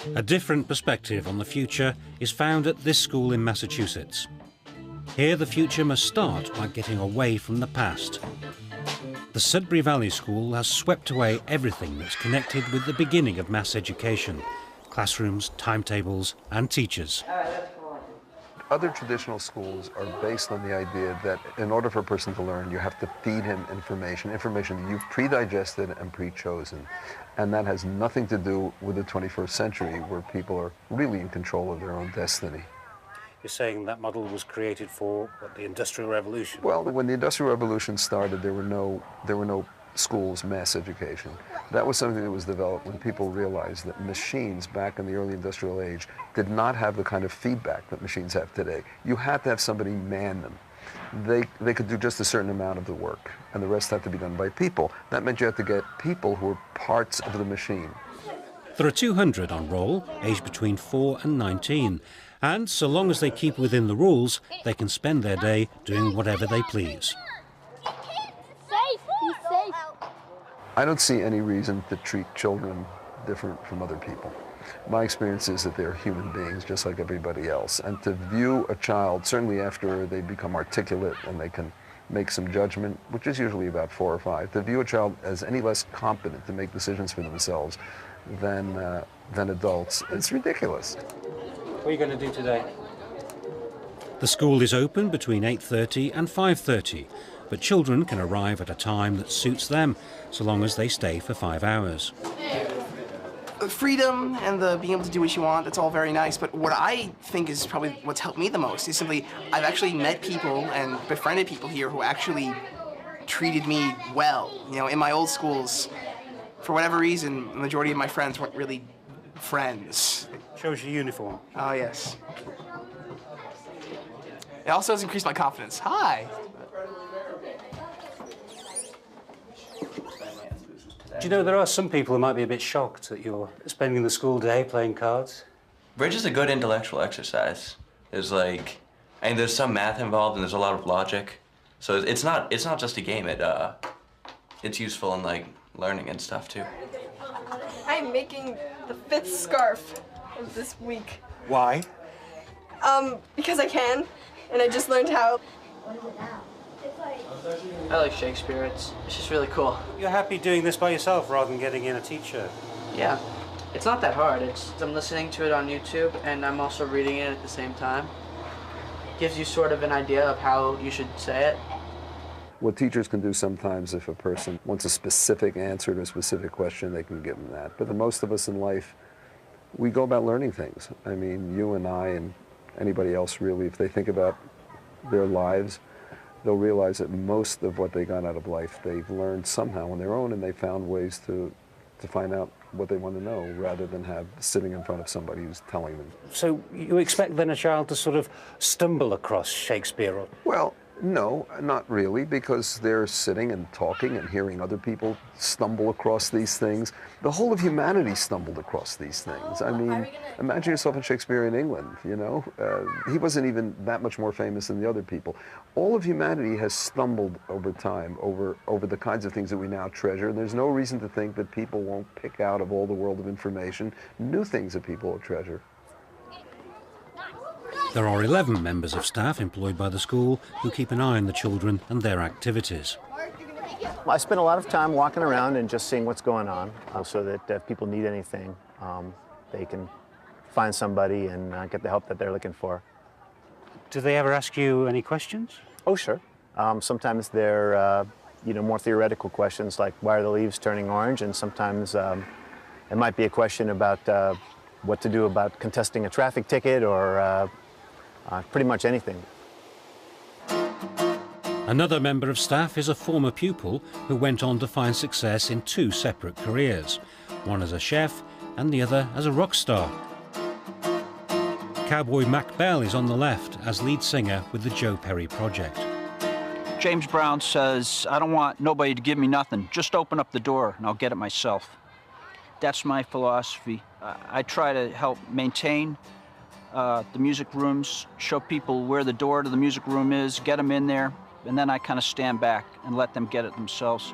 A different perspective on the future is found at this school in Massachusetts. Here the future must start by getting away from the past. The Sudbury Valley School has swept away everything that's connected with the beginning of mass education: classrooms, timetables and teachers. Other traditional schools are based on the idea that in order for a person to learn, you have to feed him information that you've pre-digested and pre-chosen. And that has nothing to do with the 21st century, where people are really in control of their own destiny. You're saying that model was created for the Industrial Revolution? Well, when the Industrial Revolution started, there were no schools, mass education. That was something that was developed when people realized that machines back in the early industrial age did not have the kind of feedback that machines have today. You had to have somebody man them. They could do just a certain amount of the work, and the rest had to be done by people. That meant you had to get people who were parts of the machine. There are 200 on roll, aged between 4 and 19, and so long as they keep within the rules, they can spend their day doing whatever they please. I don't see any reason to treat children different from other people. My experience is that they're human beings just like everybody else. And to view a child, certainly after they become articulate and they can make some judgment, which is usually about 4 or 5, to view a child as any less competent to make decisions for themselves than adults, it's ridiculous. What are you going to do today? The school is open between 8:30 and 5:30. But children can arrive at a time that suits them, so long as they stay for 5 hours. The freedom and the being able to do what you want, that's all very nice, but what I think is probably what's helped me the most is simply I've actually met people and befriended people here who actually treated me well. You know, in my old schools, for whatever reason, the majority of my friends weren't really friends. Shows your uniform. Oh, yes. It also has increased my confidence. Hi. Do you know there are some people who might be a bit shocked that you're spending the school day playing cards? Bridge is a good intellectual exercise. There's there's some math involved and there's a lot of logic. So it's not just a game. It's useful in learning and stuff too. I'm making the 5th scarf of this week. Why? Because I can, and I just learned how. I like Shakespeare. It's just really cool. You're happy doing this by yourself rather than getting in a teacher? Yeah. It's not that hard. I'm listening to it on YouTube, and I'm also reading it at the same time. Gives you sort of an idea of how you should say it. What teachers can do sometimes, if a person wants a specific answer to a specific question, they can give them that. But the most of us in life, we go about learning things. I mean, you and I and anybody else really, if they think about their lives, they'll realize that most of what they got out of life, they've learned somehow on their own, and they found ways to find out what they want to know rather than have sitting in front of somebody who's telling them. So you expect then a child to sort of stumble across Shakespeare? Well, no, not really, because they're sitting and talking and hearing other people stumble across these things. The whole of humanity stumbled across these things. I mean, imagine yourself in Shakespearean England, you know? He wasn't even that much more famous than the other people. All of humanity has stumbled over time, over the kinds of things that we now treasure, and there's no reason to think that people won't pick out of all the world of information new things that people will treasure. There are 11 members of staff employed by the school who keep an eye on the children and their activities. I spend a lot of time walking around and just seeing what's going on so that if people need anything, they can find somebody and get the help that they're looking for. Do they ever ask you any questions? Oh, sure. Sometimes they're more theoretical questions like why are the leaves turning orange, and sometimes it might be a question about what to do about contesting a traffic ticket or pretty much anything. Another member of staff is a former pupil who went on to find success in 2 separate careers, one as a chef and the other as a rock star. Cowboy Mac Bell is on the left as lead singer with the Joe Perry Project. James Brown says, I don't want nobody to give me nothing. Just open up the door and I'll get it myself. That's my philosophy. I try to help maintain the music rooms, show people where the door to the music room is, get them in there, and then I kind of stand back and let them get it themselves.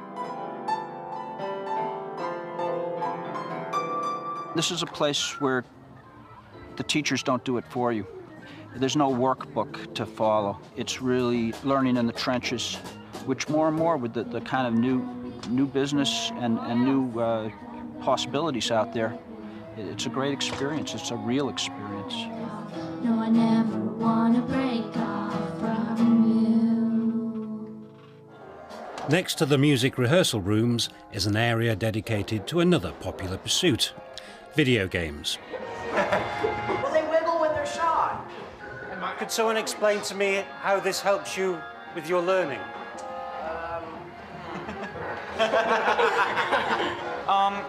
This is a place where the teachers don't do it for you. There's no workbook to follow. It's really learning in the trenches, which more and more with the kind of new business and new possibilities out there, it's a great experience. It's a real experience. No, I never want to break off from you. Next to the music rehearsal rooms is an area dedicated to another popular pursuit: video games. Well, they wiggle when they're shy. Could someone explain to me how this helps you with your learning?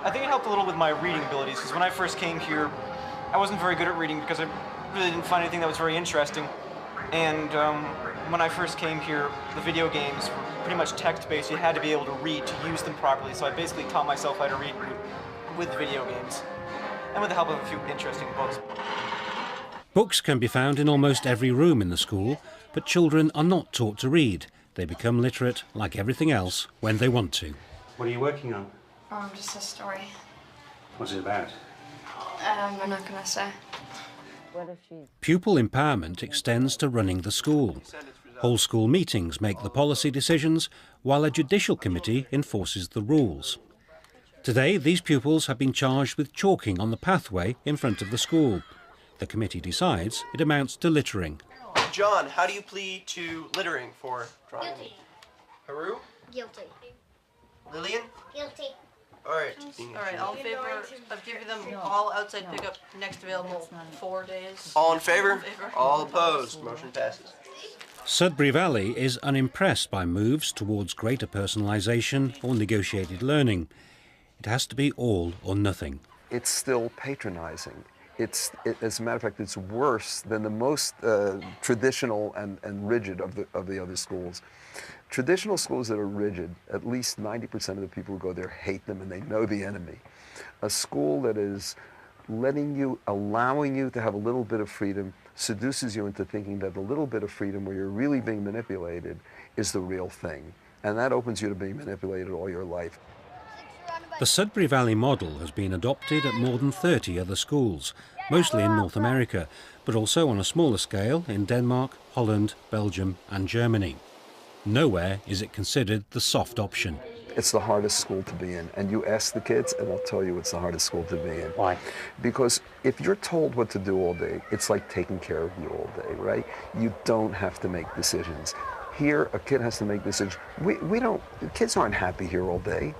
I think it helped a little with my reading abilities, because when I first came here, I wasn't very good at reading because I really didn't find anything that was very interesting. And when I first came here, the video games were pretty much text-based. You had to be able to read to use them properly, so I basically taught myself how to read with video games, and with the help of a few interesting books. Books can be found in almost every room in the school, but children are not taught to read. They become literate, like everything else, when they want to. What are you working on? Just a story. What's it about? I'm not gonna say. Pupil empowerment extends to running the school. Whole school meetings make the policy decisions, while a judicial committee enforces the rules. Today, these pupils have been charged with chalking on the pathway in front of the school. The committee decides it amounts to littering. John, how do you plead to littering for drawing? Guilty. Haru? Guilty. Lillian? Guilty. All right. All right, all in favor of giving them all outside pickup next available 4 days? All in favor? All opposed? Motion passes. Sudbury Valley is unimpressed by moves towards greater personalisation or negotiated learning. It has to be all or nothing. It's still patronising. As a matter of fact, it's worse than the most traditional and rigid of the other schools. Traditional schools that are rigid, at least 90% of the people who go there hate them and they know the enemy. A school that is allowing you to have a little bit of freedom, seduces you into thinking that the little bit of freedom where you're really being manipulated is the real thing. And that opens you to being manipulated all your life. The Sudbury Valley model has been adopted at more than 30 other schools, mostly in North America, but also on a smaller scale in Denmark, Holland, Belgium and Germany. Nowhere is it considered the soft option. It's the hardest school to be in, and you ask the kids and they'll tell you it's the hardest school to be in. Why? Because if you're told what to do all day, it's like taking care of you all day, right? You don't have to make decisions. Here, a kid has to make decisions. The kids aren't happy here all day.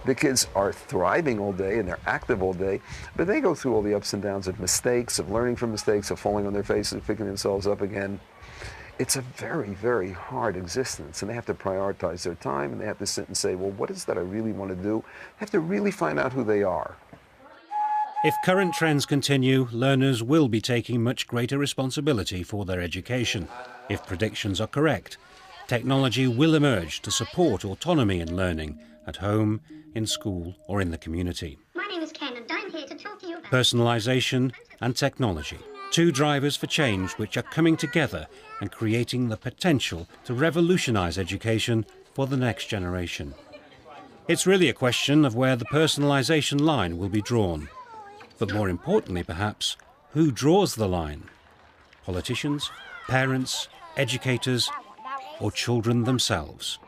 The kids are thriving all day and they're active all day, but they go through all the ups and downs of mistakes, of learning from mistakes, of falling on their faces, picking themselves up again. It's a very, very hard existence, and they have to prioritize their time, and they have to sit and say, well, what is that I really want to do? They have to really find out who they are. If current trends continue, learners will be taking much greater responsibility for their education. If predictions are correct, technology will emerge to support autonomy in learning, at home, in school or in the community. My name is Ken and I'm here to talk to you about Personalisation and technology. Two drivers for change which are coming together and creating the potential to revolutionise education for the next generation. It's really a question of where the personalisation line will be drawn. But more importantly, perhaps, who draws the line? Politicians, parents, educators, or children themselves?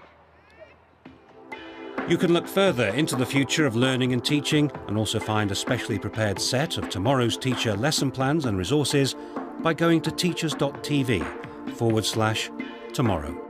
You can look further into the future of learning and teaching and also find a specially prepared set of tomorrow's teacher lesson plans and resources by going to teachers.tv/tomorrow.